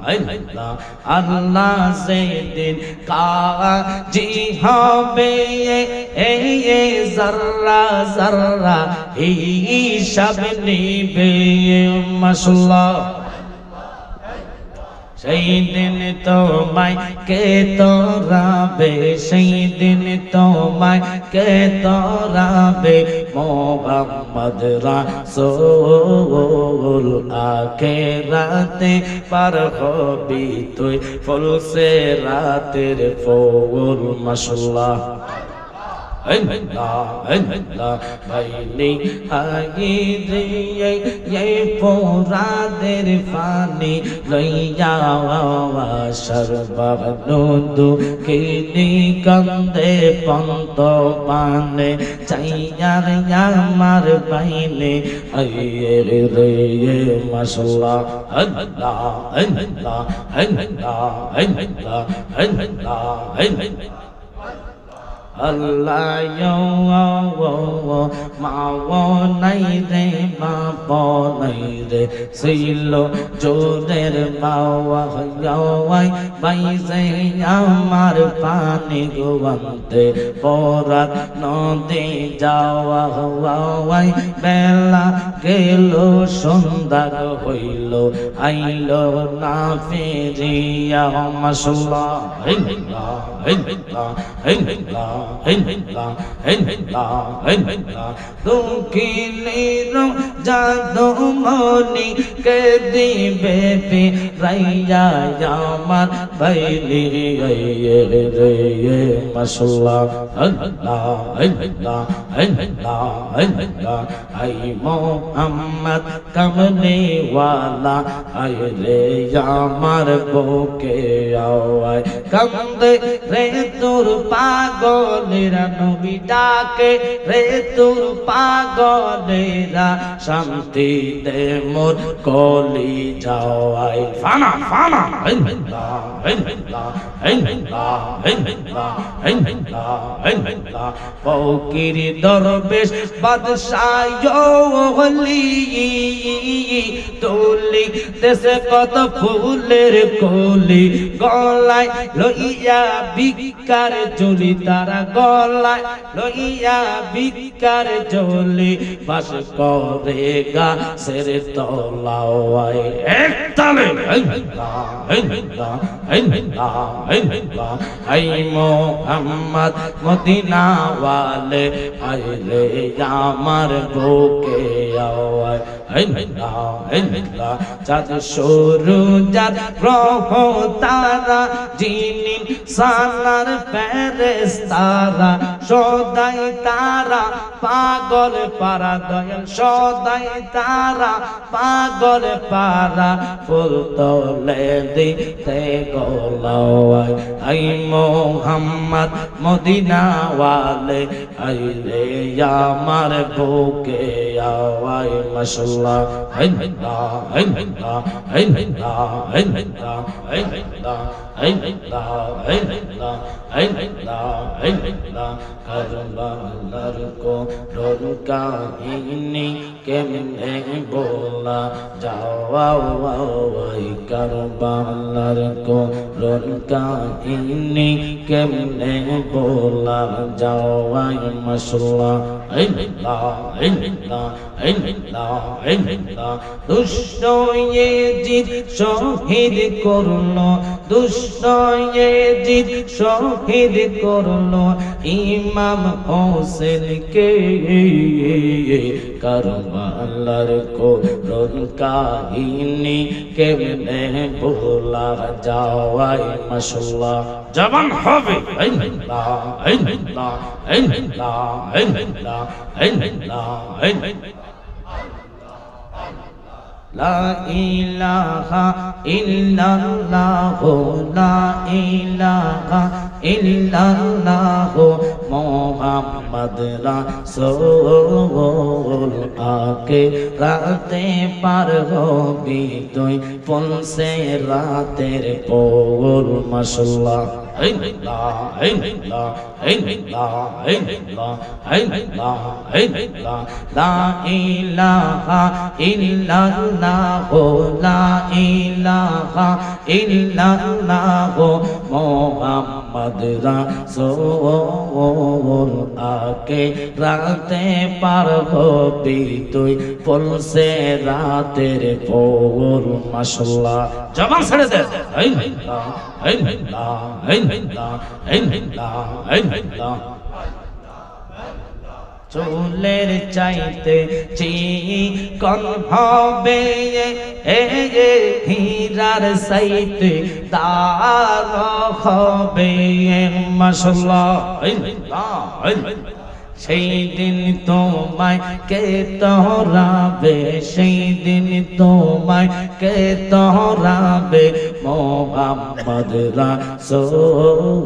ইল্লাল্লাহ আল্লাহ যেদিন কাজী হবে এই জর্রা জর্রা হিসাব নিবে মাশাআল্লাহ সেই দিন তোমায় কে তোরাবে সেই দিন তোমায় কে তোরাবে মোহাম্মদ রাসূল আখিরাতে পার হবি তুই ফুলসে রাতের ফুল মাশাআল্লাহ বাইনি আগিরে এই পোরাদের ফানি লইয়া সর্বনন্দু কিনি কন্দে পন্ত পানে চাইয়ার আমার বাইনে আইয়ে রে মাশাআল্লাহ আল্লাহ আল্লাহ আল্লাহ আল্লাহ আল্লাহ আল্লাহ মাও নাই রে বাবা নাই রে ছিল জোরের বাবা হওয়াই বাইসে আমার পানি গোবন্তে পরাত নদী যাওয়া হওয়াই বেলা গেল সন্ধ্যা হইল আইল না ফিরিয়া মাশাআল্লাহ আল্লাহ আল্লাহ আল্লাহ দুঃখিনীর জাদু মনি কে দিবে ফিরাইয়া আমার বাইলি রে মাশাআল্লাহ আল্লাহ আল্লাহ আল্লাহ আল্লাহ আই মোহাম্মদ কমলি ওয়ালা আই রে আমার বুকে আওয়ায় কান্দে রে তোর পাগলেরা নবী ডাকে রে তোর পাগলেরা শান্তি দে মোর কলি যাওয়াই ফানা ফানা আল্লাহ আল্লাহ আল্লাহ আল্লাহ আল্লাহ ফকির দরবেশ বাদশাহ ওলি তুলি দেশে কত ফুলের কলি গলায় লইয়া বিকার চলি তারা গলায় লইয়া বিকার চলি বাস করে গাছের তলায় এক তালে আই মোহাম্মদ মদিনা ওয়ালে আইলে আমার বুকে আওয়ায় চাঁদ সরু যার গ্রহ তারা জিনিন সানার ফেরেশতারা সদাই তারা পাগল পারা দয়াল সদাই তারা পাগল পারা ফুল তোলে দিতে গলায় আই মোহাম্মদ মদিনা ওয়ালে আইলে আমার বুকে আওয়ায় মাশাআল্লাহ আল্লাহ আল্লাহ আল্লাহ আল্লাহ আল্লাহ কারবালার কোরআন কাহিনী কেমনে বলা যাওয়াই কারবালার কোরআন কাহিনী কেমনে বলা যাওয়াই মাশাআল্লাহ আল্লাহ আল্লাহ আল্লাহ আল্লাহ দুষ্ট ইয়েজিদ শহীদ করলো দুষ্ট ইয়েজিদ শহীদ করলো ইমাম হোসেনকে কারবালার কোরআন কাহিনী কেমনে ভোলা যাওয়াই মাশাআল্লাহ জবান হবে আল্লাহ আল্লাহ আল্লাহ আল্লাহ আল্লাহ লা ইলাহা ইল্লাল্লাহ লা ইলাহা ইল্লাল্লাহ মুহাম্মদ রাসূল আকে রাতে পার হবি তুই পৌঁছে রাতের পোল মাশাআল্লাহ লা ইলাহা ইল্লাল্লাহ লা ইলাহা ইল্লাল্লাহ মুহাম্মদ রাসূল আকে রাতে পার হবি তুই পৌঁছে রাতের পোল মাশাআল্লাহ জবান ছেড়ে দে চুলের চাইতে চিকন হবে হীরার সাইতে তার হবে মাশাআল্লাহ সেই দিন তোমায় কে তোরাবে সেই দিন তোমায় কে তোরাবে মুহাম্মদ রাসূল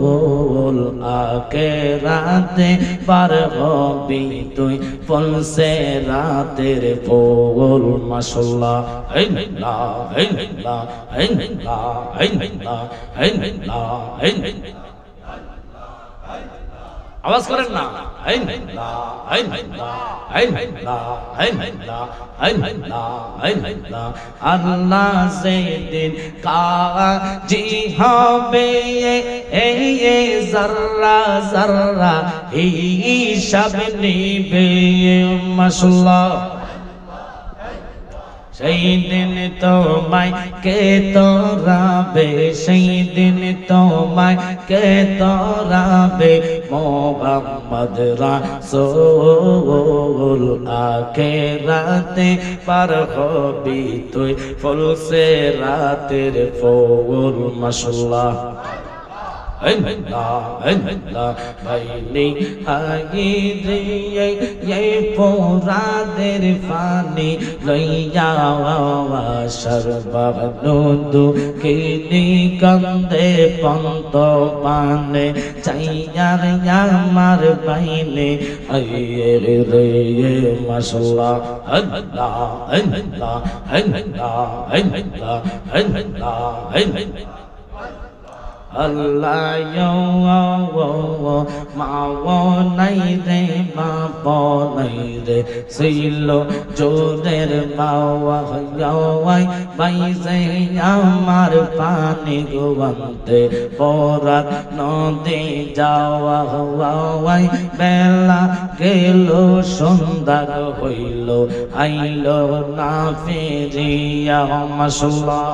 আকে রাতে পার হবি তুই পৌঁছে রাতের পোল মাশাআল্লাহ আওয়াজ করেন না আল্লাহ সেদিন কাজী হবে জর্রা জর্রা হিসাব নিবে মাশাআল্লাহ সেই দিন তোমায় কে তোরাবে সেই দিন তোমায় কে তোরাবে মুহাম্মদ রাসূল আকে রাতে পার হবি তুই পৌঁছে রাতের পোল মাশাআল্লাহ ভাইনি আগি দিয়ে পোরাদের পানি লইয়া সর্বনন্দু কিনি কান্দে পন্ত পানে চাইয়ার আমার বাইনে আইয়ে রে মাশাআল্লাহ আল্লাহ আল্লাহ আল্লাহ আল্লাহ আল্লাহ আল্লাহ মাও নাই রে বাপ নাই রে ছিল জোরের বাওয়া হওয়াই বাইসে আমার পানি গোয়ান্তে পরাত নদী যাওয়া হওয়াই বেলা গেল সন্ধ্যা হইল আইল না ফিরিয়া মাশাআল্লাহ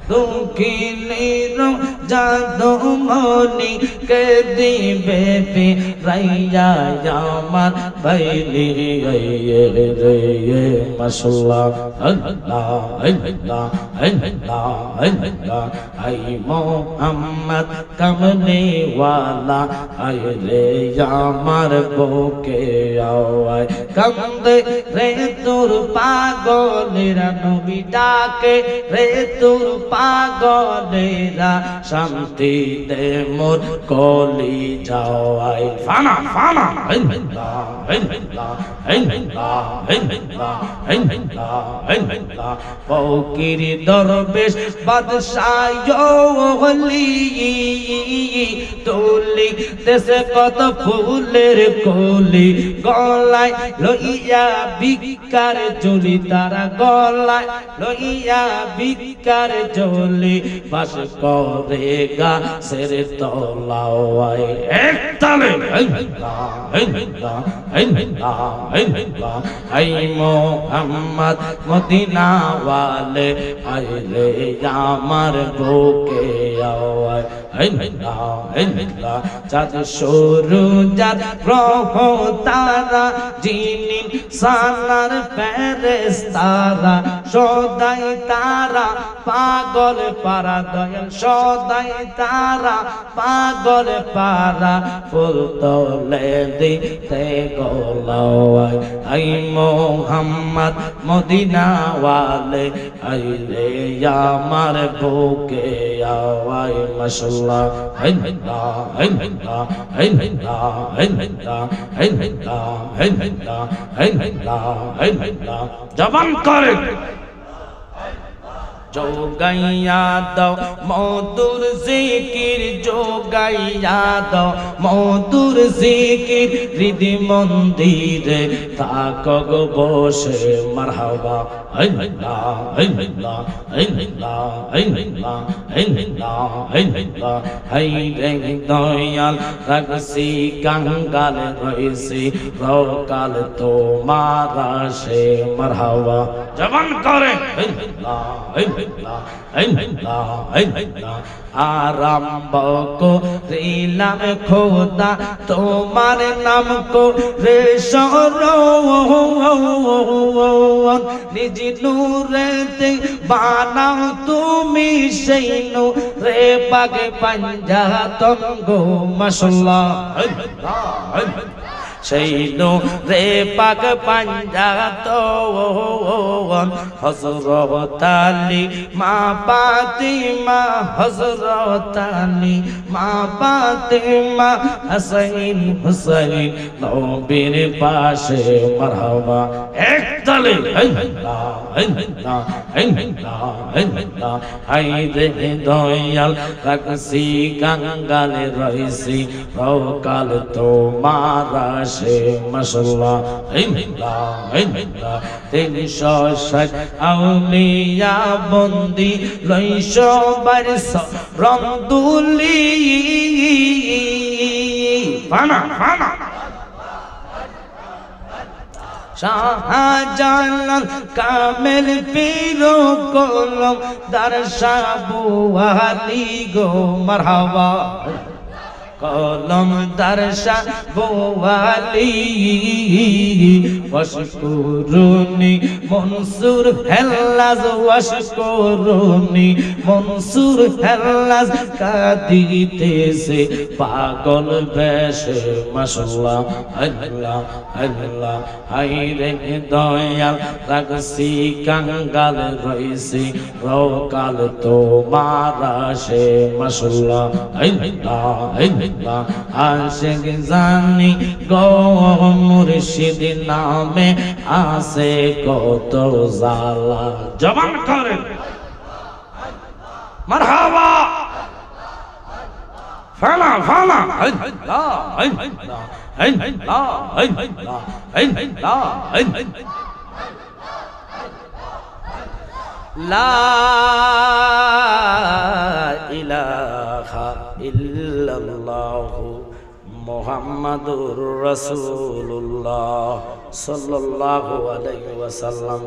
দুঃখিনীর জাদুমণি কে দিবে রাইয়া আমার বাইলি রে মাশাআল্লাহ আল্লাহ আল্লাহ আল্লাহ আল্লাহ আই মুহাম্মদ কমলি ওয়ালা আয় রে আমার বুকে আওয়ায় কান্দে রে তোর পাগলেরা নবী ডাকে রে তোর পাগলেরা শান্তি দে মোর কলি যাওয়াই ফানা ফানা ফকির দরবেশ বাদশাহ ওলি তুলি দেশে কত ফুলের কলি গলায় লইয়া ভিক্ষার ঝুলি তারা গলায় লইয়া ভিক্ষার ঝুলি বাস করে গাছের তলায় এক তালে আই মুহাম্মদ মদিনা ওয়ালে আইলে আমার বুকে আওয়ায় চাঁদ সূরজ গ্রহ তারা জিনিন সানার ফেরেশতারা সদাই তারা পাগল পারা দয়াল সদাই তারা পাগল পারা ফুল তোলে দিতে গোলাওয়াই আই মোহাম্মদ মদিনা ওয়ালে আইলে আমার বুকে আওয়াই মাশাআল্লাহ হিন্দা হিন্দা হিন্দা হিন্দা হিন্দা হিন্দা হিন্দা হিন্দা জবান করে जोगाइया दो मधुर जिकिर जोगाइया दो मधुर जिकिर हृदय मंदिरे थाको गो बसे मरहबा अल्लाह अल्लाह अल्लाह अल्लाह अल्लाह अल्लाह हाय रे दयाल रगसी कंगाल रईसी रोकाल तुम्हारा से मरहबा जवान करे आरंभ को रीलाम खोदा तुम्हार नाम को रे निज नूरे ते बानाओ तुमी সেই नूरे पागे पंजा तुमको माशाअल्लाह সেই নূরে পাক পাঞ্জাতো হযরত আলী মা ফাতিমা হযরত আলী মা ফাতিমা হাসাইন হুসাইন নবীর পাশে মারহাবা এক তালে আল্লাহ আল্লাহ আল্লাহ আল্লাহ হায়রে দয়াল রাখছি গঙ্গালে রইছি রকাল তোমারা মাশাআল্লাহ ইল্লাহ ইল্লাহ 360 আউলিয়া বন্দি 912 রমদুলি ফানা ফানা শাহজালাল কামেল পীরো কলম দরশাবু আলী গো মারহাবা কলম দর্শা বোয়ালি ওয়াশকুরুনি মনসুর হেল্লাজ ওয়াশকুরুনি মনসুর হেল্লাজ কাদিতেছে পাগল বেশে মাশাআল্লাহ আল্লাহ আল্লাহ হায়রে দয়াল রাগসি কাঙ্গাল রইছি রকাল তোমারা সে মাশাআল্লাহ আল্লাহ आशिक जानी गो मुर्शिद नामे आसे को तो जाला जवान करे मरहबा फला फला अल्लाह अल्लाह अल्लाह अल्लाह अल्लाह ला इलाहा इल्लल्लाहु मुहम्मदुर रसूलुल्लाह सल्लल्लाहु अलैहि वसल्लम।